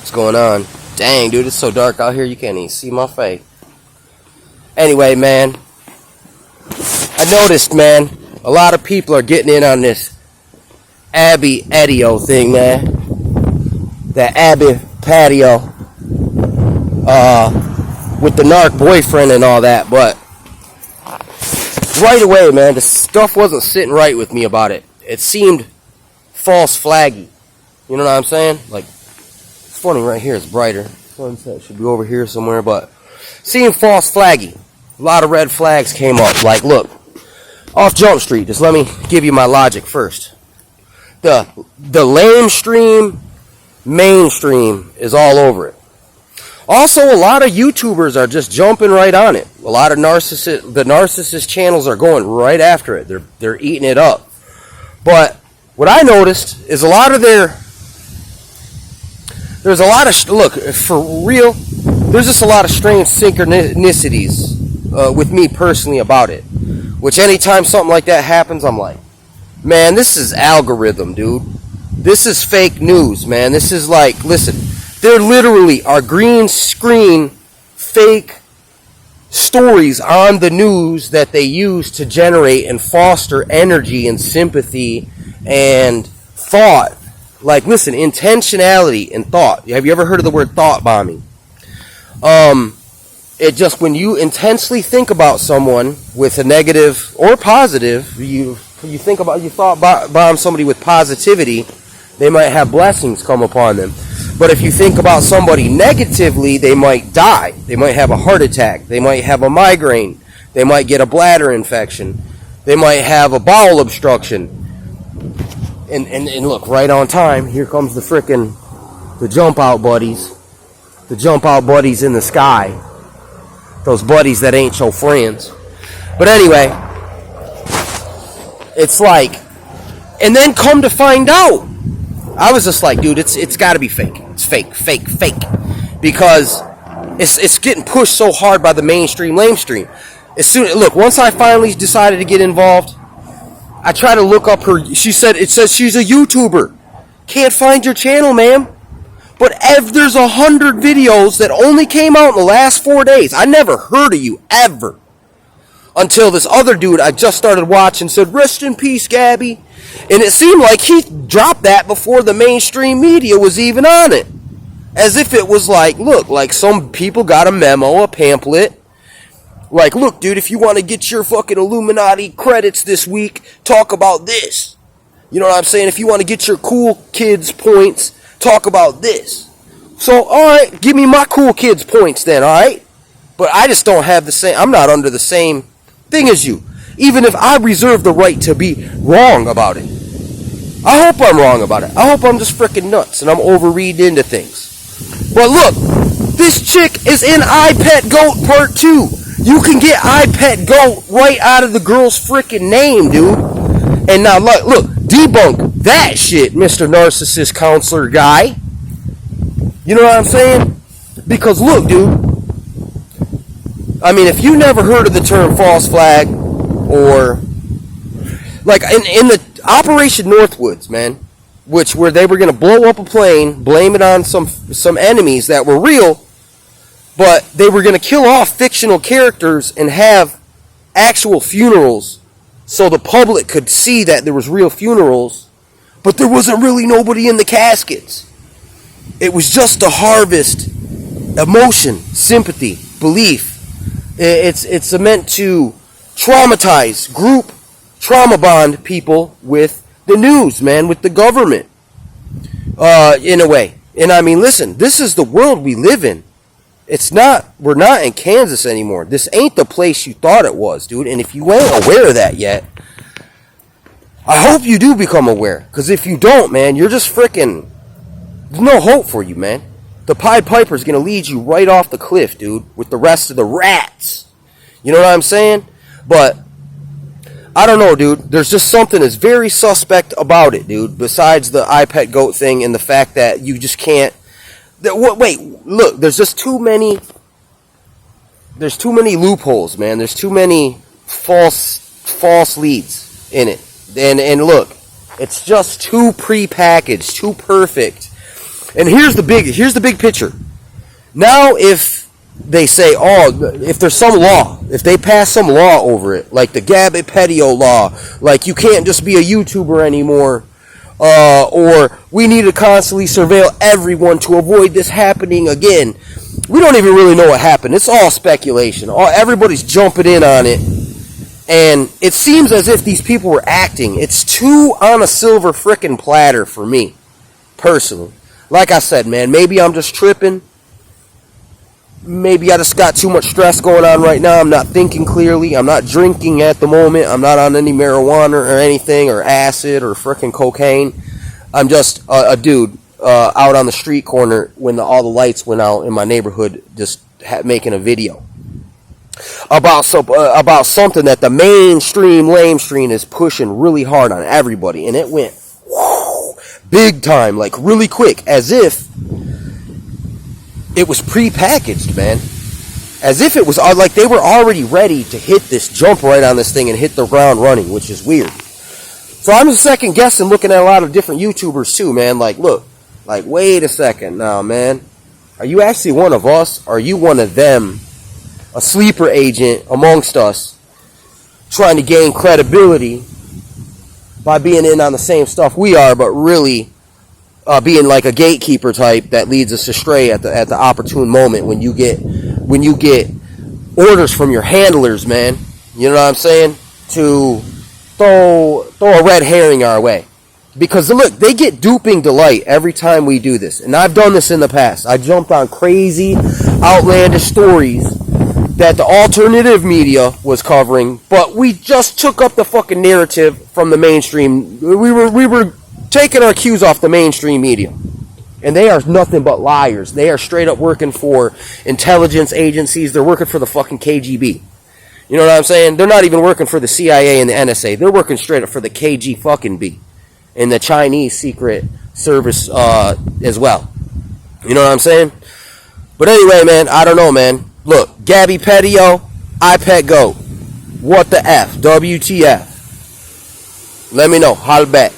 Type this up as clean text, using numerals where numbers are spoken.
What's going on? Dang, dude, it's so dark out here you can't even see my face. Anyway, man, I noticed, man, a lot of people are getting in on this Abby Petiteo thing, man. That Abby Petiteo, with the narc boyfriend and all that, but right away, man, the stuff wasn't sitting right with me about it. It seemed false flaggy. You know what I'm saying? Like, it's funny, right here it's brighter. Sunset should be over here somewhere, but seemed false flaggy. A lot of red flags came up. Like, look, off Jump Street, just let me give you my logic first. The mainstream is all over it. Also, a lot of YouTubers are just jumping right on it. A lot of narcissist channels are going right after it. They're eating it up. But what I noticed is there's a lot of look, for real, there's just a lot of strange synchronicities with me personally about it. Which anytime something like that happens, I'm like, man, this is algorithm, dude. This is fake news, man. This is like, listen, there literally are green screen fake stories on the news that they use to generate and foster energy and sympathy and thought. Like, listen, intentionality and thought. Have you ever heard of the word thought bombing? It just, when you intensely think about someone with a negative or positive, you thought bomb somebody with positivity, they might have blessings come upon them. But if you think about somebody negatively, they might die. They might have a heart attack. They might have a migraine. They might get a bladder infection. They might have a bowel obstruction. And look, right on time, here comes the jump out buddies. The jump out buddies in the sky. Those buddies that ain't your friends. But anyway, it's like, and then come to find out, I was just like, dude, it's got to be fake. It's fake. Because it's getting pushed so hard by the mainstream lamestream. Once I finally decided to get involved, I tried to look up her. It says she's a YouTuber. Can't find your channel, ma'am. But there's 100 videos that only came out in the last 4 days. I never heard of you, ever. Until this other dude I just started watching said, rest in peace, Gabby. And it seemed like he dropped that before the mainstream media was even on it. As if it was like, look, like some people got a memo, a pamphlet. Like, look, dude, if you want to get your fucking Illuminati credits this week, talk about this. You know what I'm saying? If you want to get your cool kids points, talk about this. So, alright, give me my cool kids points then, alright? But I just don't have the same, I'm not under the same thing as you. Even if I reserve the right to be wrong about it. I hope I'm wrong about it. I hope I'm just freaking nuts and I'm overreading into things. But look, this chick is in I Pet Goat Part 2. You can get I Pet Goat right out of the girl's freaking name, dude. And now look, debunk that shit, Mr. Narcissist Counselor guy. You know what I'm saying? Because look, dude, I mean, if you never heard of the term false flag, or like in the Operation Northwoods, man, where they were going to blow up a plane, blame it on some enemies that were real, but they were going to kill off fictional characters and have actual funerals so the public could see that there was real funerals, but there wasn't really nobody in the caskets. It was just to harvest emotion, sympathy, belief. It's meant to traumatize, group trauma bond people with the news, man, with the government, in a way. And I mean, listen, this is the world we live in. We're not in Kansas anymore. This ain't the place you thought it was, dude. And if you ain't aware of that yet, I hope you do become aware. Because if you don't, man, you're just freaking, there's no hope for you, man. The Pied Piper's going to lead you right off the cliff, dude, with the rest of the rats. You know what I'm saying? But I don't know, dude. There's just something that's very suspect about it, dude, besides the I Pet Goat thing and the fact that you just can't. Wait, look, there's just too many loopholes, man. There's too many false leads in it. And look, it's just too prepackaged, too perfect. And here's the big picture. Now, if they say, if there's some law, if they pass some law over it, like the Gabby petiteo law, like you can't just be a YouTuber anymore, or we need to constantly surveil everyone to avoid this happening again. We don't even really know what happened. It's all speculation. Everybody's jumping in on it. And it seems as if these people were acting. It's too on a silver frickin' platter for me, personally. Like I said, man, maybe I'm just tripping. Maybe I just got too much stress going on right now. I'm not thinking clearly. I'm not drinking at the moment. I'm not on any marijuana or anything, or acid or frickin' cocaine. I'm just a dude out on the street corner when all the lights went out in my neighborhood, just making a video about something that the mainstream lamestream is pushing really hard on everybody, and it went big time, like really quick, as if it was pre-packaged, man. As if it was like they were already ready to hit this, jump right on this thing and hit the ground running, which is weird. So I'm just second guessing, looking at a lot of different YouTubers too, man. Like, look, like, wait a second now, man. Are you actually one of us? Or are you one of them? A sleeper agent amongst us, trying to gain credibility by being in on the same stuff we are, but really being like a gatekeeper type that leads us astray at the opportune moment when you get orders from your handlers, man. You know what I'm saying? To throw a red herring our way. Because look, they get duping delight every time we do this. And I've done this in the past. I jumped on crazy, outlandish stories that the alternative media was covering, but we just took up the fucking narrative from the mainstream. We were taking our cues off the mainstream media. And they are nothing but liars. They are straight up working for intelligence agencies. They're working for the fucking KGB. You know what I'm saying? They're not even working for the CIA and the NSA. They're working straight up for the KG fucking B. And the Chinese secret service as well. You know what I'm saying? But anyway, man, I don't know, man. Look, Gabby petiteo, I pet goat. What the F? WTF? Let me know. Holla back.